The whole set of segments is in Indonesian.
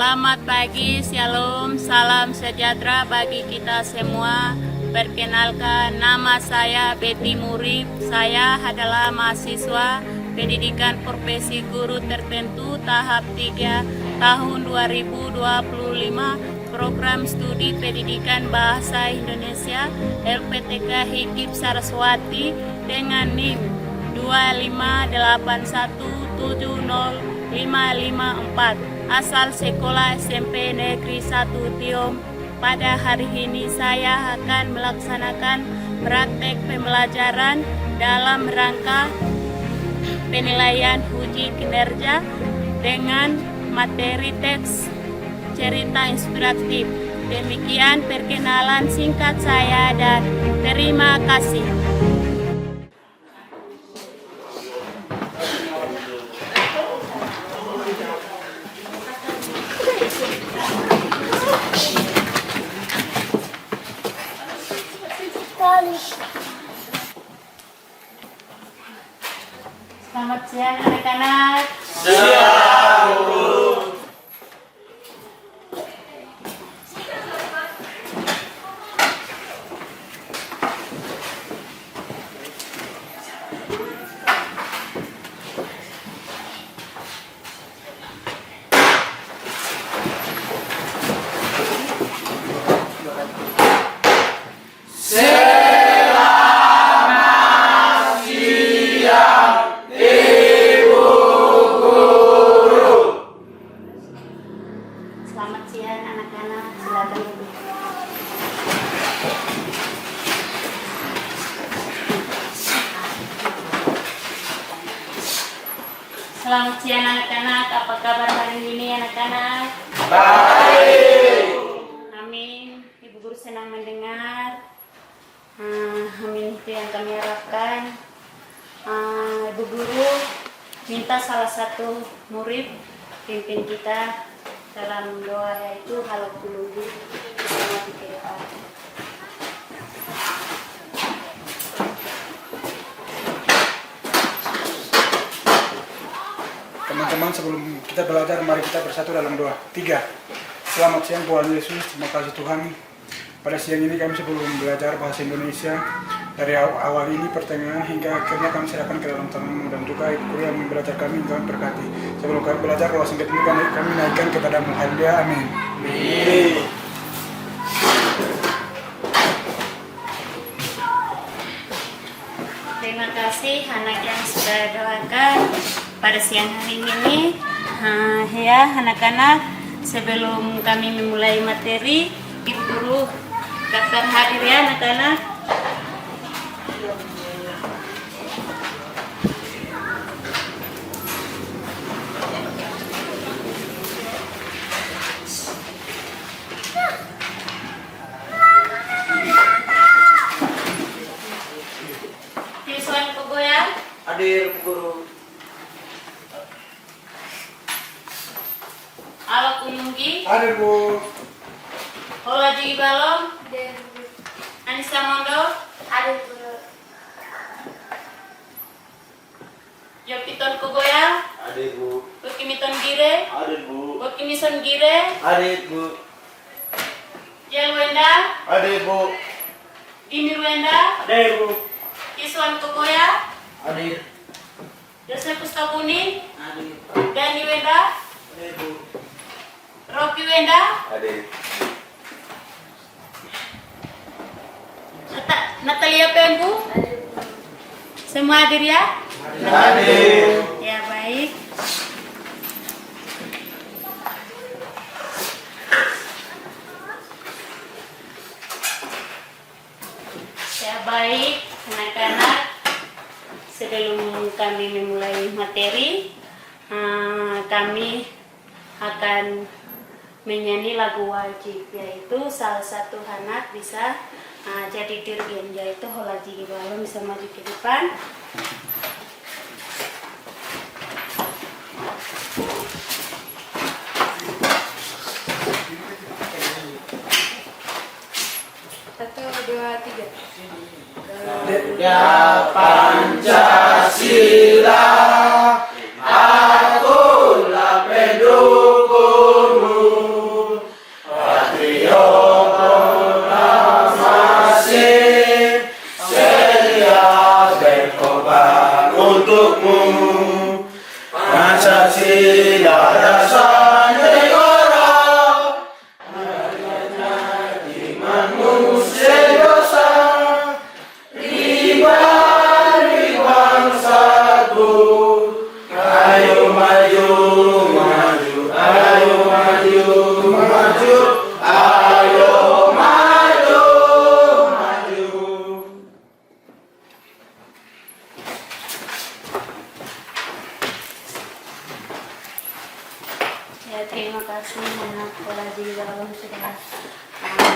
Selamat pagi, shalom, salam sejahtera bagi kita semua. Perkenalkan, nama saya Betty Murib. Saya adalah mahasiswa pendidikan profesi guru tertentu tahap 3 tahun 2025 program studi pendidikan bahasa Indonesia LPTK HIKIP Saraswati dengan NIM 258170554 asal sekolah SMP Negeri 1 Tiom. Pada hari ini saya akan melaksanakan praktek pembelajaran dalam rangka penilaian uji kinerja dengan materi teks cerita inspiratif. Demikian perkenalan singkat saya dan terima kasih. Selamat siang anak-anak. Siang, Bu. Selamat siang anak-anak, silakan duduk. Selamat siang anak-anak, apa kabar hari ini anak-anak? Baik. Amin, Ibu Guru senang mendengar. Amin, itu yang kami harapkan. Ibu Guru minta salah satu murid pimpin kita dalam doa, yaitu halal kulubi bersama di depan. Teman-teman, sebelum kita belajar, mari kita bersatu dalam doa. 3. Selamat siang Tuhan Yesus, terima kasih Tuhan. Pada siang ini kami sebelum belajar bahasa Indonesia, dari awal ini pertengahan hingga akhirnya kami serahkan ke dalam tangan-Mu, dan juga Ibu Guru yang belajar kami Tuhan berkati. Sebelum kami belajar doa singkat ini kami naikkan kepada-Mu. Haleluya, amin. Amin. Terima kasih anak yang sudah doakan pada siang hari ini. Ya anak-anak, sebelum kami memulai materi, Ibu Guru daftar hadir ya anak-anak. Siswan Kogoya, Hadir, Bu Guru. Alok Ununggi, Hadir Bu. Hola Jigi Balong, Anissa Mondo, Yopiton Kogoya, Hadir, Bu. Bukimiton Gire, Hadir, Bu. Bukimison Gire, Hadir, Bu. Jelwenda, Hadir, Bu. Dimirwenda, Hadir, Bu. Iswan Kogoya, Hadir. Joseph Pustabuni, Hadir. Dani Wenda, Hadir, Bu. Rocky Wenda, Hadir. Natalia Pembu, semua hadir ya? Hadir. Ya baik. Ya baik anak-anak, sebelum kami memulai materi, kami akan menyanyi lagu wajib, yaitu salah satu anak bisa jadi dirgen, yaitu Hola Jigi Balong, bisa maju ke depan. Satu, dua, tiga. Ya Pancasila, akulah pendukungmu.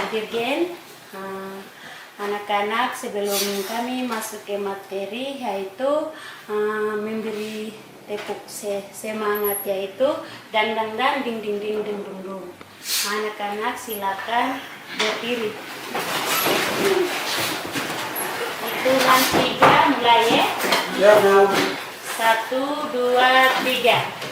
Dirjen, anak-anak sebelum kami masuk ke materi yaitu memberi tepuk semangat yaitu dan ding ding ding ding ding ding. Anak-anak silakan berdiri. Hitungan 3 mulai ya. Ya Bu. 1, 2, 3.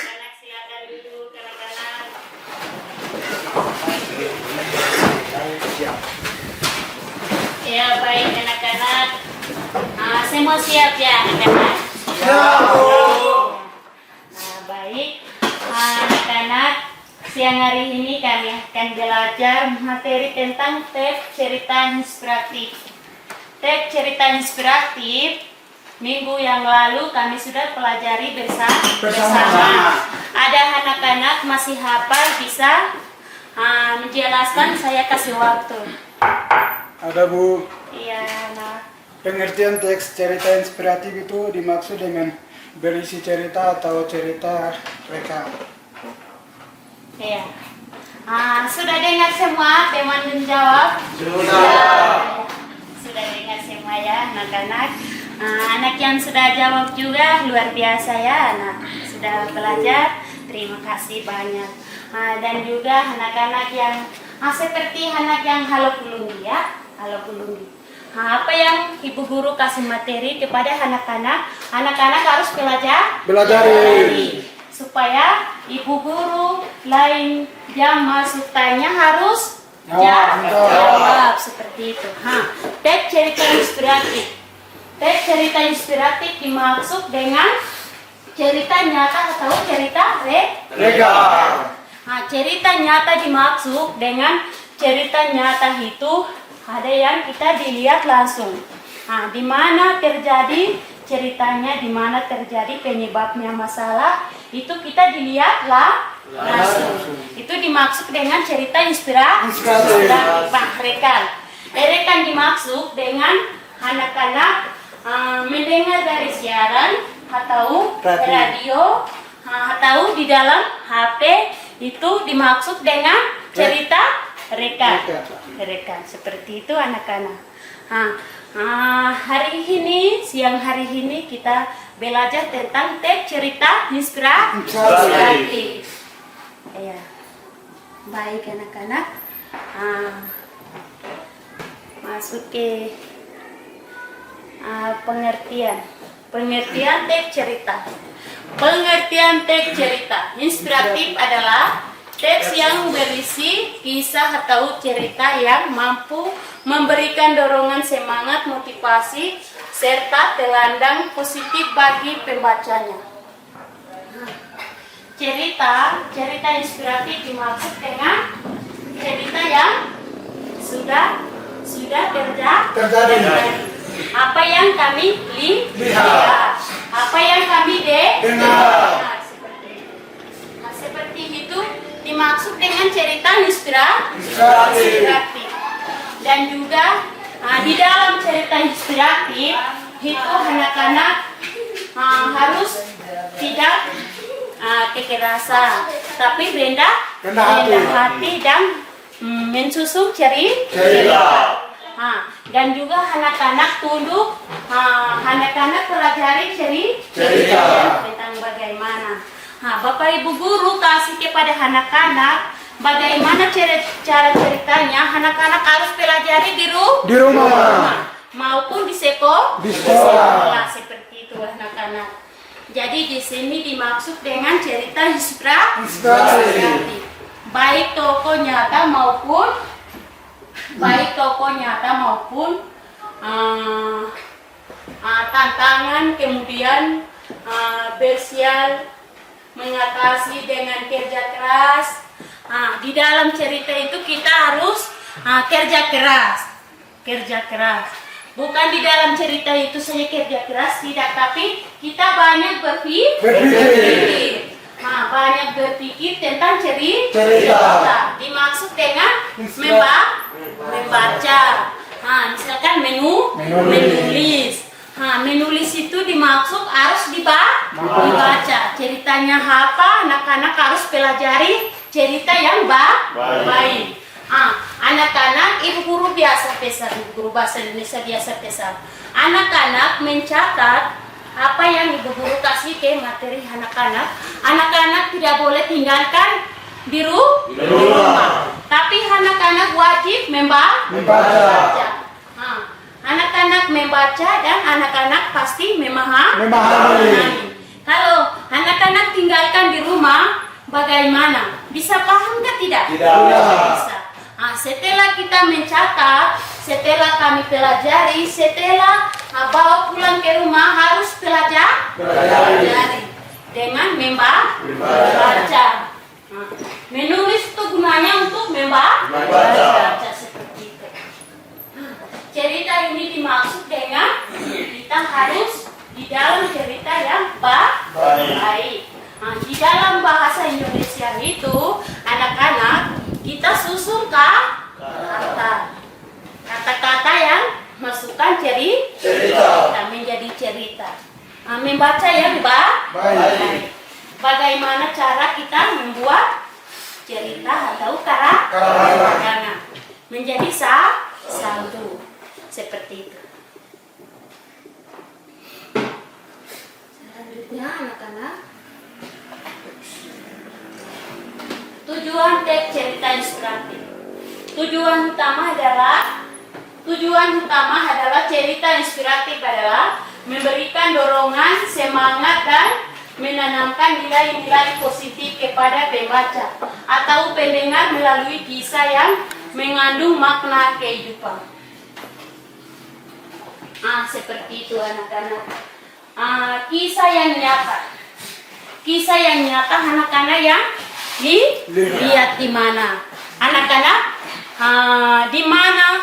Anak silakan duduk, anak-anak. Ya baik anak-anak. Semua siap ya anak-anak. Baik anak-anak. Siang hari ini kami akan belajar materi tentang teks cerita inspiratif. Teks cerita inspiratif minggu yang lalu kami sudah pelajari bersama. Ada anak-anak masih hafal bisa menjelaskan, saya kasih waktu. Ada Bu. Iya, nah. Pengertian teks cerita inspiratif itu dimaksud dengan berisi cerita atau cerita reka. Iya. Sudah dengar semua teman menjawab? Sudah. Sudah dengar semua ya anak-anak. Anak yang sudah jawab juga luar biasa ya anak. Sudah belajar, terima kasih banyak. Dan juga anak-anak yang seperti anak yang halo kulungi ya. Halo kulungi. Apa yang ibu guru kasih materi kepada anak-anak, anak-anak harus pelajari supaya ibu guru lain jam masuk tanya harus jawab seperti itu. Teks cerita inspiratif. Teks cerita inspiratif dimaksud dengan cerita nyata atau cerita Reka. Cerita nyata dimaksud dengan cerita nyata itu ada yang kita dilihat langsung. Di mana terjadi ceritanya, di mana terjadi penyebabnya masalah, itu kita dilihat langsung. Itu dimaksud dengan cerita inspiratif. Rekan dimaksud dengan anak-anak mendengar dari siaran atau radio atau di dalam HP, itu dimaksud dengan cerita rekan seperti itu anak-anak. Hari ini siang hari ini kita belajar tentang teks cerita inspiratif. Ya, baik anak-anak. Masuk ke pengertian teks cerita. Pengertian teks cerita inspiratif adalah teks yang berisi kisah atau cerita yang mampu memberikan dorongan semangat, motivasi, serta telandang positif bagi pembacanya. Cerita inspiratif dimaksud dengan cerita yang sudah terjadi. Apa yang kami lihat, apa yang kami dengar. Seperti itu dimaksud dengan cerita inspiratif. Dan juga di dalam cerita inspiratif itu anak-anak harus tidak kekerasan, tapi rendah hati dan mensusun cerita. Dan juga anak-anak tunduk, anak-anak pelajari cerita tentang bagaimana. Bapak Ibu guru kasih kepada anak-anak bagaimana cara ceritanya. Anak-anak harus pelajari di rumah maupun di sekolah seperti itu anak-anak. Jadi di sini dimaksud dengan cerita inspiratif. Baik tokoh nyata maupun tantangan, kemudian bersial mengatasi dengan kerja keras. Di dalam cerita itu kita harus kerja keras. Bukan di dalam cerita itu saja kerja keras, tidak, tapi kita banyak Berpikir. berpikir. Nah, banyak berpikir tentang cerita. Dimaksud dengan membaca. Nah, misalkan menulis. Nah, menulis itu dimaksud harus dibaca. Ceritanya apa? Anak-anak harus pelajari cerita yang baik. Anak-anak, ibu guru biasa pesan, ibu guru bahasa Indonesia biasa pesan. Anak-anak mencatat apa yang ibu guru kasih ke materi anak-anak. Anak-anak tidak boleh tinggalkan di rumah. Tapi anak-anak wajib membaca. Anak-anak membaca dan anak-anak pasti memahami. Kalau anak-anak tinggalkan di rumah, bagaimana? Bisa paham nggak tidak? Bisa. Setelah kita mencatat, setelah kami pelajari, setelah bawa pulang ke rumah harus pelajari dengan membaca. Menulis itu gunanya untuk membaca seperti itu. Cerita ini dimaksud dengan kita harus di dalam cerita yang baik. Di dalam bahasa Indonesia itu anak-anak kita susun kata-kata yang masukkan cerita menjadi cerita. Membaca yang baik. Bagaimana cara kita membuat cerita atau karangan menjadi satu seperti itu. Selanjutnya anak-anak, tujuan teks cerita inspiratif. Tujuan utama adalah cerita inspiratif adalah memberikan dorongan, semangat dan menanamkan nilai-nilai positif kepada pembaca atau pendengar melalui kisah yang mengandung makna kehidupan. Seperti itu anak-anak. Kisah yang nyata anak-anak yang lihat di mana anak-anak di mana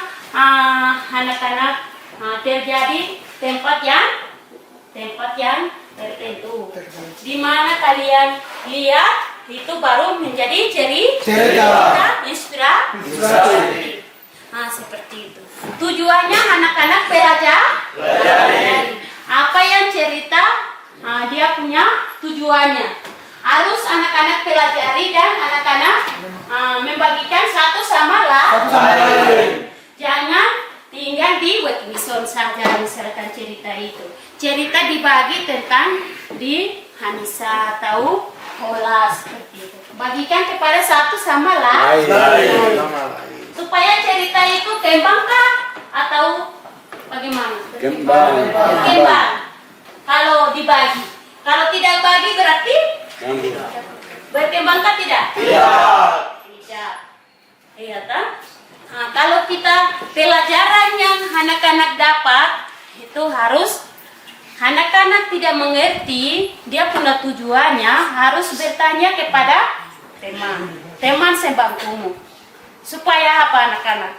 anak-anak terjadi tempat yang tertentu. Di mana kalian lihat itu baru menjadi cerita inspiratif. Seperti itu. Tujuannya anak-anak pelajari. Apa yang cerita dia punya tujuannya. Harus anak-anak pelajari dan anak-anak membagikan satu sama lain. Jangan tinggal di webison saja misalkan cerita itu. Cerita dibagi tentang di Hanisa atau Hola seperti itu. Bagikan kepada satu sama lain. Supaya cerita itu kembangkah atau bagaimana? Kembang. Kalau dibagi. Kalau tidak bagi berarti berkembangkah tidak? Tidak. Iya kan? Kalau kita pelajaran yang anak-anak dapat itu harus anak-anak tidak mengerti dia punya tujuannya harus bertanya kepada teman sebangkumu. Supaya apa anak-anak?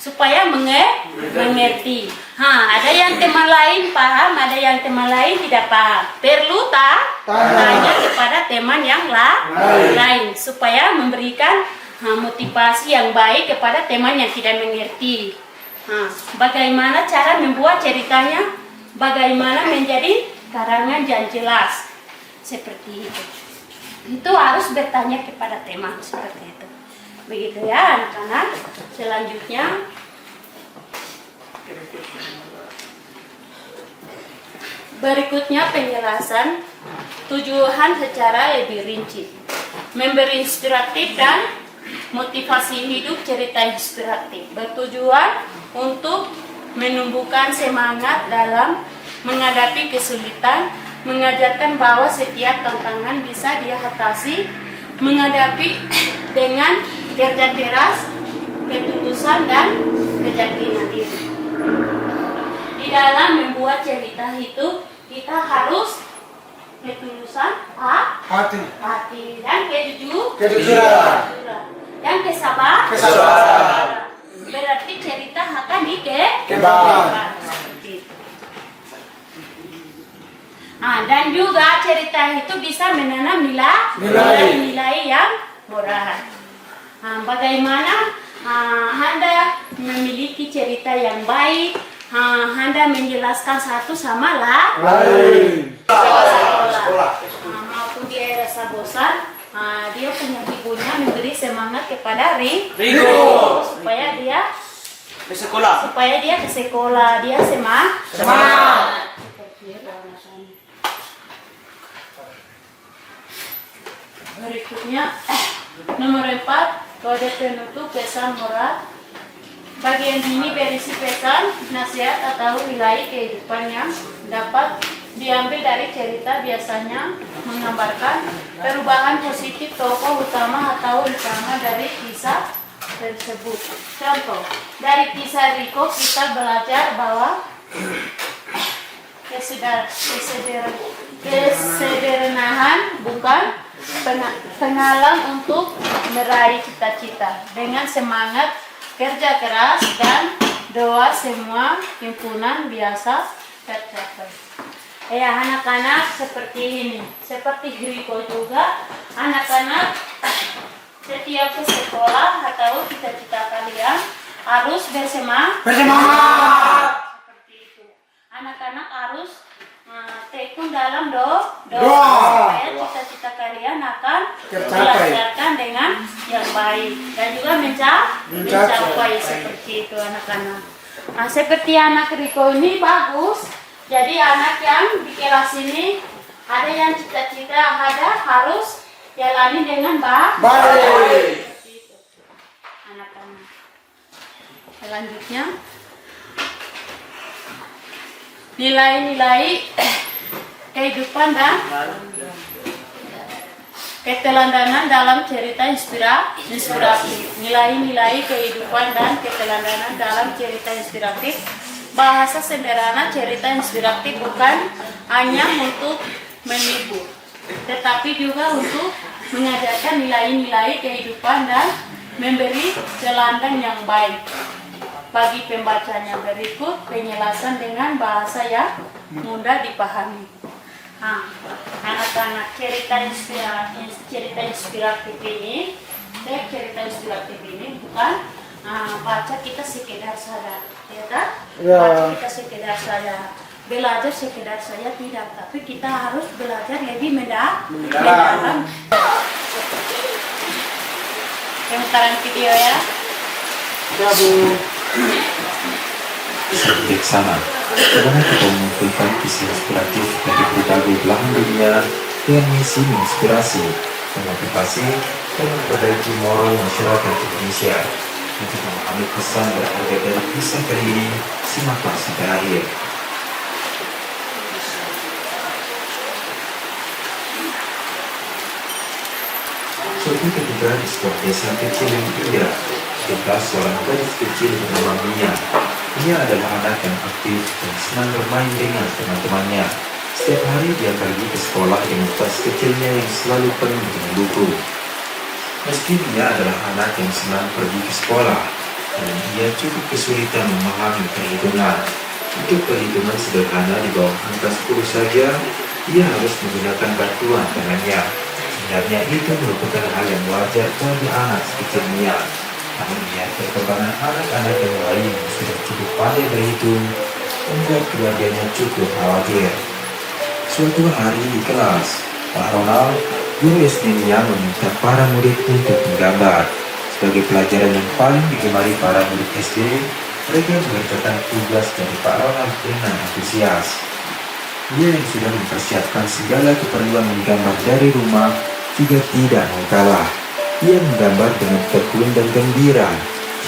Supaya mengerti. Ada yang teman lain paham, ada yang teman lain tidak paham. Perlu tanya kepada teman yang lain supaya memberikan motivasi yang baik kepada teman yang tidak mengerti. Bagaimana cara membuat ceritanya? Bagaimana menjadi karangan yang jelas? Seperti itu. Itu harus bertanya kepada teman seperti itu. Begitu ya anak-anak. Selanjutnya berikutnya penjelasan tujuan secara lebih rinci. Memberi inspiratif dan motivasi hidup cerita inspiratif bertujuan untuk menumbuhkan semangat dalam menghadapi kesulitan, mengajarkan bahwa setiap tantangan bisa diatasi, menghadapi dengan kerja keras, ketulusan dan keyakinan diri. Di dalam membuat cerita itu kita harus ketulusan hati dan kejujuran dan kesabaran. berarti cerita akan Kebar. Seperti itu. Dan juga cerita itu bisa menanam nilai yang moral. Bagaimana Anda memiliki cerita yang baik, Anda menjelaskan satu sama lain. Sekolah. Maupun dia rasa bosan, dia punya ibunya memberi semangat kepada Rigo supaya dia ke sekolah, dia semangat. Berikutnya nomor 4, kode penutup pesan moral. Bagian ini berisi pesan, nasihat atau nilai kehidupan yang dapat diambil dari cerita, biasanya menggambarkan perubahan positif tokoh utama atau utama dari kisah tersebut. Contoh, dari kisah Riko kita belajar bahwa kesederhanaan bukan penghalang untuk meraih cita-cita. Dengan semangat kerja keras dan doa, semua himpunan biasa tercapai. Anak-anak seperti ini, seperti Riko juga, anak-anak setiap ke sekolah atau cita-cita kalian harus bersemangat. Seperti itu. Anak-anak harus tekun dalam doa supaya cita-cita kalian akan dilaksanakan dengan yang baik dan juga mencapai seperti itu anak-anak. Seperti anak Riko ini bagus. Jadi anak yang di kelas ini ada yang cita-cita harus jalani dengan baik. Seperti itu anak-anak. Selanjutnya nilai-nilai kehidupan dan keteladanan dalam cerita inspiratif. Nilai-nilai kehidupan dan keteladanan dalam cerita inspiratif. Bahasa sederhana, cerita inspiratif bukan hanya untuk menghibur, tetapi juga untuk mengajarkan nilai-nilai kehidupan dan memberi teladan yang baik. Bagi pembacanya, berikut penjelasan dengan bahasa yang mudah dipahami. Anak-anak, cerita inspiratif ini bukan baca kita sekedar saja, ya kan? Baca kita sekedar saja, belajar sekedar saja tidak, tapi kita harus belajar lebih mendalam. Pemutaran video ya. Ya Bu. Bijaksana, bagaimana kita mengumpulkan kisah inspiratif dari berbagai belahan dunia dengan misi menginspirasi, memotivasi, dan memperbaiki moral masyarakat Indonesia. Untuk memahami pesan berharga dari kisah kali ini, simaklah sampai akhir. Suatu ketika di sebuah desa kecil yang indah, tinggal seorang gadis kecil bernama Mia. Mia adalah anak yang aktif dan senang bermain dengan teman-temannya. Setiap hari dia pergi ke sekolah dengan tas kecilnya yang selalu penuh dengan buku. Meski Mia adalah anak yang senang pergi ke sekolah, namun ia cukup kesulitan memahami perhitungan. Untuk perhitungan sederhana di bawah angka 10 saja, ia harus menggunakan bantuan tangannya. Sebenarnya itu merupakan hal yang wajar bagi anak sekecil Mia. Namun melihat perkembangan anak-anak yang lain yang sudah cukup pandai berhitung, membuat keluarganya cukup khawatir. Suatu hari di kelas, Pak Ronald, guru SD Mia, meminta para murid untuk menggambar. Sebagai pelajaran yang paling digemari para murid SD, mereka mengerjakan tugas dari Pak Ronald dengan antusias. Dia yang sudah mempersiapkan segala keperluan menggambar dari rumah juga tidak mau kalah. Ia menggambar dengan tekun dan gembira.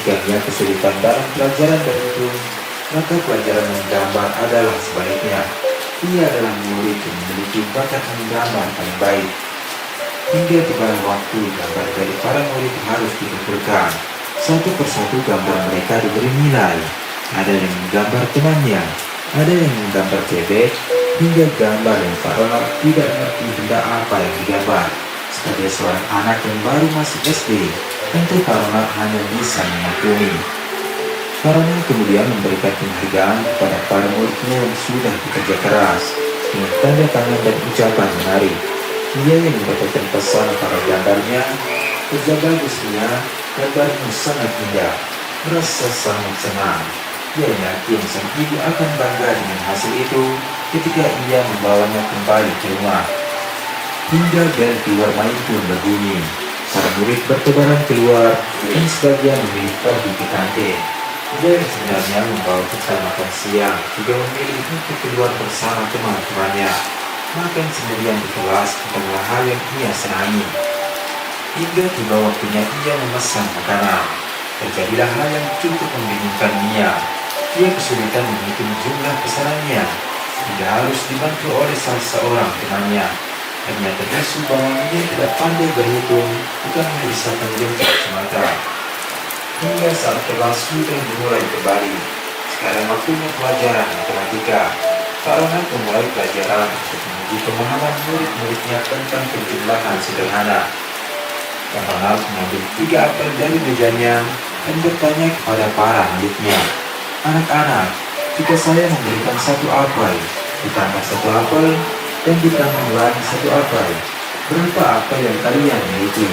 Jika ia kesulitan dalam pelajaran berhitung, maka pelajaran menggambar adalah sebaliknya. Ia adalah murid yang memiliki bakat menggambar paling baik. Hingga tiba waktu gambar dari para murid harus dikumpulkan. Satu persatu gambar mereka diberi nilai. Ada yang menggambar temannya, ada yang menggambar bebek, hingga gambar yang Pak Ronald tidak mengerti benda apa yang digambar. Sebagai seorang anak yang baru masuk SD, tentu Pak Ronald hanya bisa memaklumi. Karena kemudian memberikan penghargaan kepada para muridnya yang sudah bekerja keras dengan tanda tangan dan ucapan menarik. Ia yang mendapatkan pesan para gambarnya, kerja bagusnya, gambarnya sangat indah, merasa sangat senang. Ia yakin sang ibu akan bangga dengan hasil itu ketika ia membawanya kembali ke rumah. Hingga bel keluar main pun berbunyi. Para murid bertebaran keluar dan sebagian memilih pergi ke kantin. Dia yang sebenarnya membawa bekal makan siang juga memilih untuk keluar bersama teman-temannya. Makan sendirian di kelas bukanlah hal yang ia senangi. Hingga tiba waktunya ia memesan makanan. Terjadilah hal yang cukup membingungkan Mia. Ia kesulitan menghitung jumlah pesanannya hingga harus dibantu oleh salah seorang temannya. Ternyata isu bahwa Mia tidak pandai berhitung bukanlah isapan jengkel semata. Hingga saat kelas sudah dimulai kembali. Sekarang waktunya pelajaran matematika. Pak Ronald memulai pelajaran untuk menguji pemahaman murid-muridnya tentang penjumlahan sederhana. Pak Ronald mengambil 3 apel dari mejanya dan bertanya kepada para muridnya, "Anak-anak, jika saya memberikan 1 apel, ditambah 1 apel, dan ditambah lagi 1 apel, berapa apel yang kalian miliki?"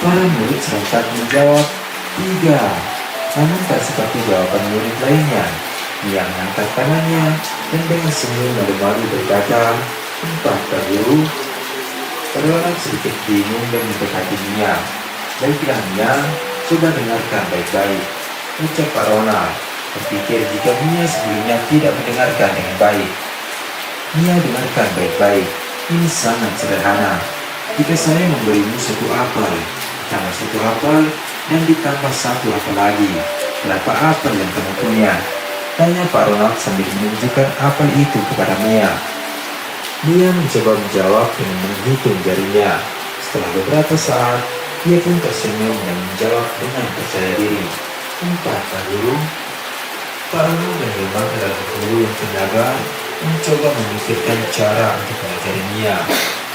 Para murid serentak menjawab, 3. Namun tak seperti jawaban murid lainnya. Ia mengangkat tangannya dan dengan senyum malu-malu berkata, 4 Pak Guru. Pak Ronald sedikit bingung dan mendekati Mia. "Baiklah Mia, coba dengarkan baik-baik," ucap Pak Ronald. Berpikir jika Mia sebelumnya tidak mendengarkan dengan baik. "Mia, dengarkan baik-baik. Ini sangat sederhana. Jika saya memberimu 1 apel, tambah 1 apel, dan ditambah 1 apel lagi, berapa apel yang kamu punya?" Tanya Pak Ronald sambil menunjukkan apel itu kepada Mia. Mia mencoba menjawab dengan menghitung jarinya. Setelah beberapa saat, ia pun tersenyum dan menjawab dengan percaya diri, 4 Pak Guru. Pak Ronald yang memang adalah guru yang tenaga mencoba memikirkan cara untuk mengajari Mia.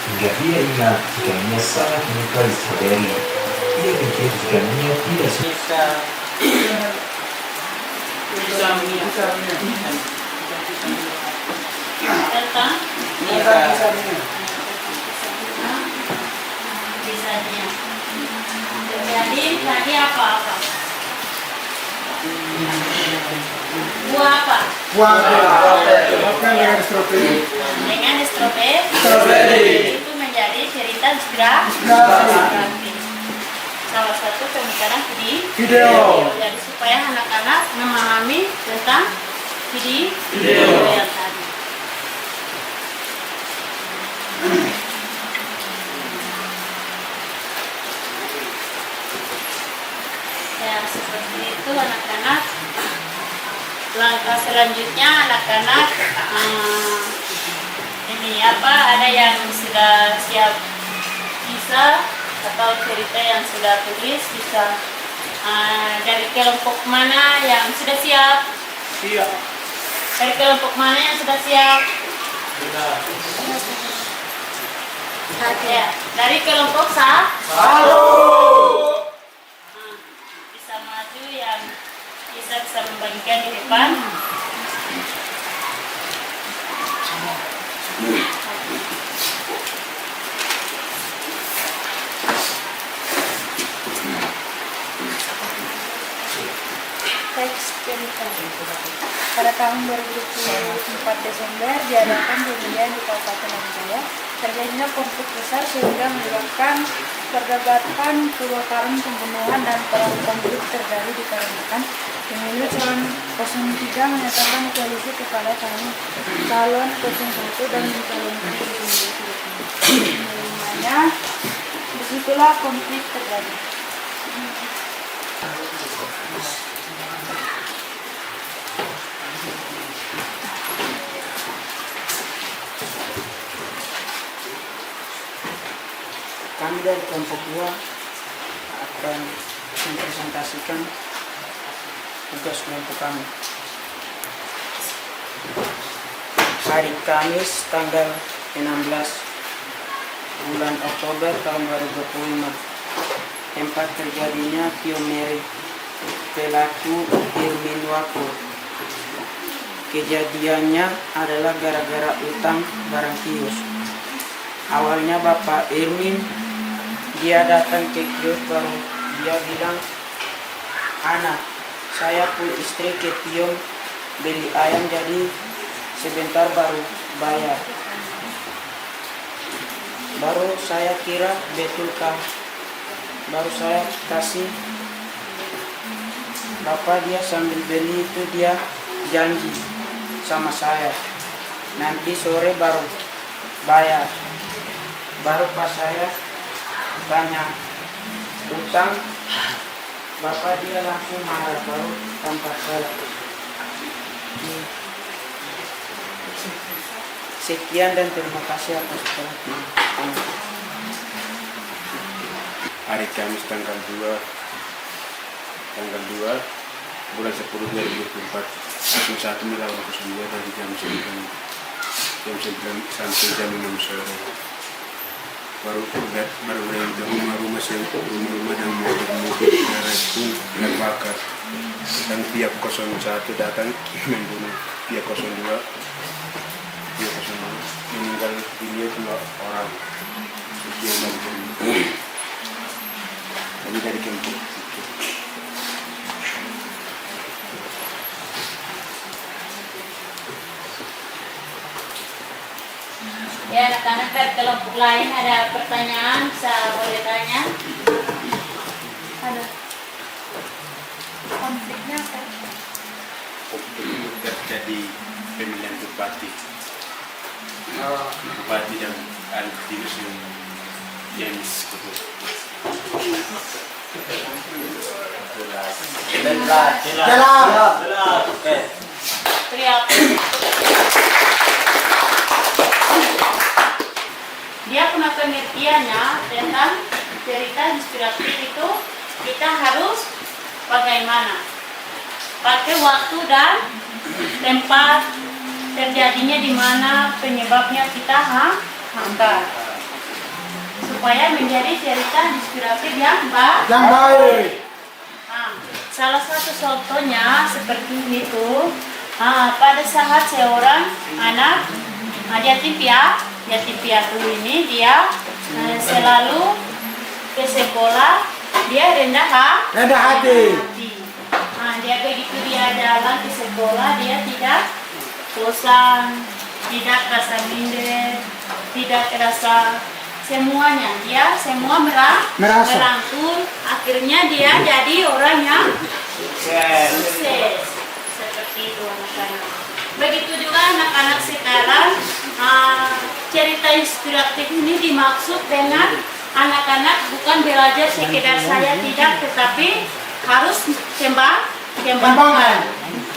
Hingga ia ingat jika Mia sangat menyukai strawberry. Ia pikir jika Mia tidak suka Tentang bisanya. Jadi tadi apa-apa? Buah apa? Buah dengan strawberry. Dengan strawberry. Itu menjadi cerita inspirasi. Salah satu pembicaraan video. Jadi supaya anak-anak memahami tentang video yang tadi. Ya seperti itu anak-anak. Langkah selanjutnya anak-anak ini apa? Ada yang sudah siap bisa atau cerita yang sudah tulis bisa dari kelompok mana yang sudah siap? Iya. Dari kelompok mana yang sudah siap? Ya, dari kelompok bisa maju yang bisa membagikan di depan. Teks cerita. Pada tahun 2024 Desember diadakan pemilihan di Kabupaten Jaya. Terjadinya konflik besar sehingga menyebabkan perdebatan kebakaran, pembunuhan, dan perang. Konflik terjadi dikarenakan pemilu calon 03 menyatakan koalisi kepada calon 01 dan mencalonkan diri sendiri. Menerimanya, disitulah konflik terjadi. Kami dari kelompok 2 akan mempresentasikan tugas kelompok kami. Hari Kamis tanggal 16 bulan Oktober tahun 2025, tempat terjadinya pioneering pelaku Irmin Wako. Kejadiannya adalah gara-gara utang barang kios. Awalnya Bapak Irmin, dia datang ke kios baru dia bilang, "Anak, saya pun istri ke Tiong beli ayam jadi sebentar baru bayar." Baru saya kira betulkah, baru saya kasih. Bapak dia sambil beli itu dia janji sama saya, nanti sore baru bayar. Baru pas saya tanya utang, Bapak dia langsung marah, baru tampak saya. Sekian dan terima kasih atas perhatian. Hari Kamis tanggal 2 bulan 10 2024 jam 1 melawan 09 dari jam 9 sampai jam 6 sore. Baru dari rumah-rumah dan mobil daerah pun terbakar, dan pihak 01 datang membunuh pihak 02. Meninggal dunia 2 orang. Sekian dari dari Kempur. Ya, anak-anak dari kelompok lain ada pertanyaan, bisa boleh tanya. Ada konfliknya apa? Terjadi pemilihan bupati dan Alvinus James Teriak. Dia punya pengertiannya tentang cerita inspiratif itu, kita harus bagaimana pakai waktu dan tempat terjadinya di mana, penyebabnya kita angkat supaya menjadi cerita inspiratif yang baik. Nah, salah satu contohnya seperti itu. Pada saat seorang anak yatim piatu ini, dia selalu ke sekolah, dia rendah hati. Dia begitu dia jalan ke sekolah, dia tidak bosan, tidak rasa minder, tidak rasa semuanya, dia semua merangkul. Akhirnya dia jadi orang yang sukses. Seperti itu anak-anak. Begitu juga anak-anak sekarang, cerita inspiratif ini dimaksud dengan anak-anak bukan belajar sekedar saya tidak, tetapi harus kembangkan.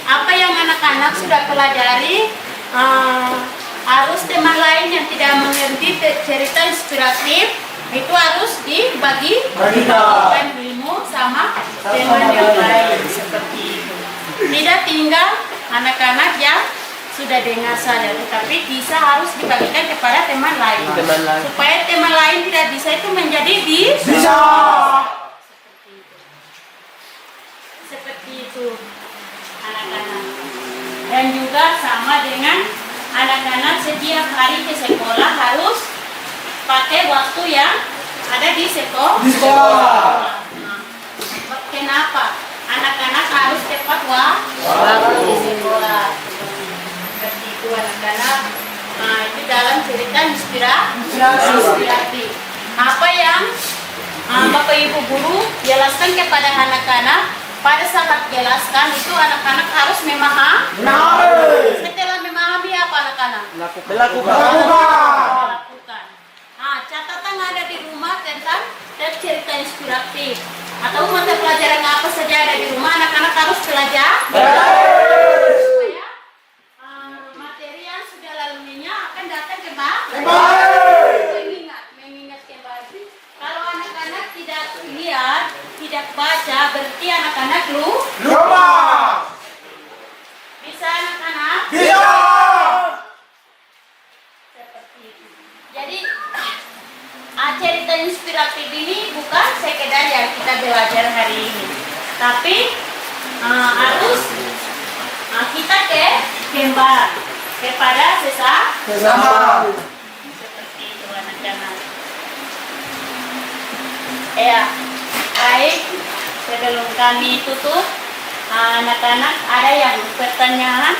Apa yang anak-anak sudah pelajari, harus teman lain yang tidak mengerti cerita inspiratif itu harus dibagikan ilmu sama teman yang lain, seperti itu. Tidak tinggal anak-anak yang sudah dengar saja, tetapi bisa harus dibagikan kepada teman lain. Supaya teman lain tidak bisa itu menjadi bisa. Seperti itu anak-anak. Dan juga sama dengan anak-anak setiap hari ke sekolah harus pakai waktu yang ada di sekolah. Kenapa? Anak-anak harus tepat waktu di sekolah. Seperti itu anak-anak. Itu dalam cerita inspiratif. Apa yang Bapak Ibu guru jelaskan kepada anak-anak, pada saat jelaskan itu anak-anak harus memahami. Setelah memahami apa anak-anak? Melakukan. Catatan ada di rumah tentang cerita inspiratif atau mata pelajaran apa saja ada di rumah, anak-anak harus belajar supaya materi yang sudah lalunya akan datang mengingat kembali. Kalau anak-anak tidak lihat, tidak baca, berarti anak-anak lupa. Bisa anak-anak? Bisa. Seperti itu. Jadi cerita inspiratif ini bukan sekedar yang kita belajar hari ini, Tapi harus kita kembar kepada Sesama. seperti itu anak-anak. Ya, baik. Sebelum kami tutup, anak-anak ada yang pertanyaan?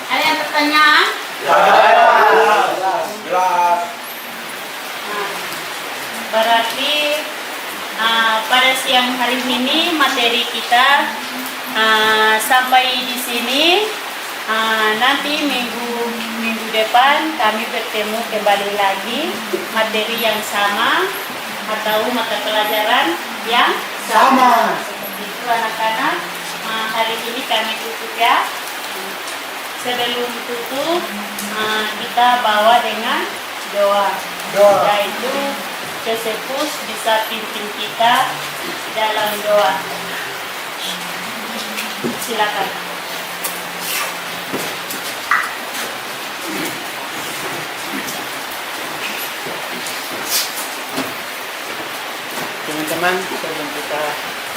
Ada yang pertanyaan? Nah, berarti pada siang hari ini materi kita sampai di sini. Nanti minggu depan kami bertemu kembali lagi materi yang sama atau mata pelajaran yang sama. Seperti itu anak-anak. Hari ini kami tutup ya. Sebelum tutup kita bawa dengan doa. Yaitu Josephus bisa pimpin kita dalam doa. Silakan. Teman-teman, sebelum kita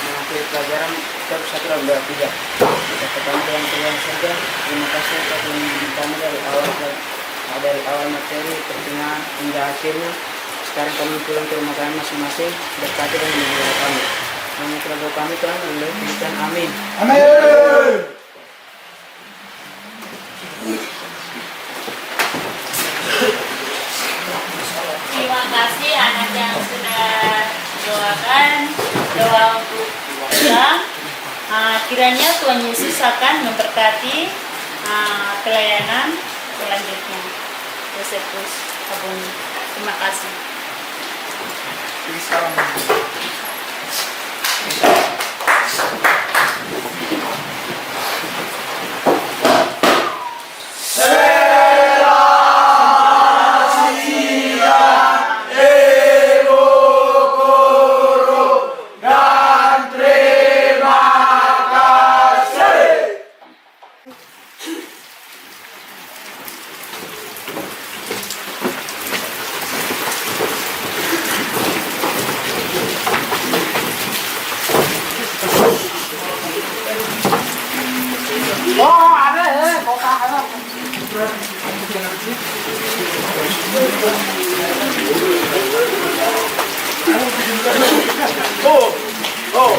mengakhiri pelajaran, kita bersatu dalam doa 3. Kita pertama dengan Tuhan saja. Terima kasih atas bimbingan kami dari awal materi pertengahan hingga akhirnya. Sekarang kami pulang ke rumah kami masing-masing. Berkati dan menjaga kami. Kami telah doa kami Tuhan, oleh Tuhan. Amin. Amin. Terima kasih anak yang sudah doakan doa untuk kita. Kiranya Tuhan Yesus akan memberkati pelayanan selanjutnya. Josephus Aboni. Terima kasih. Oh,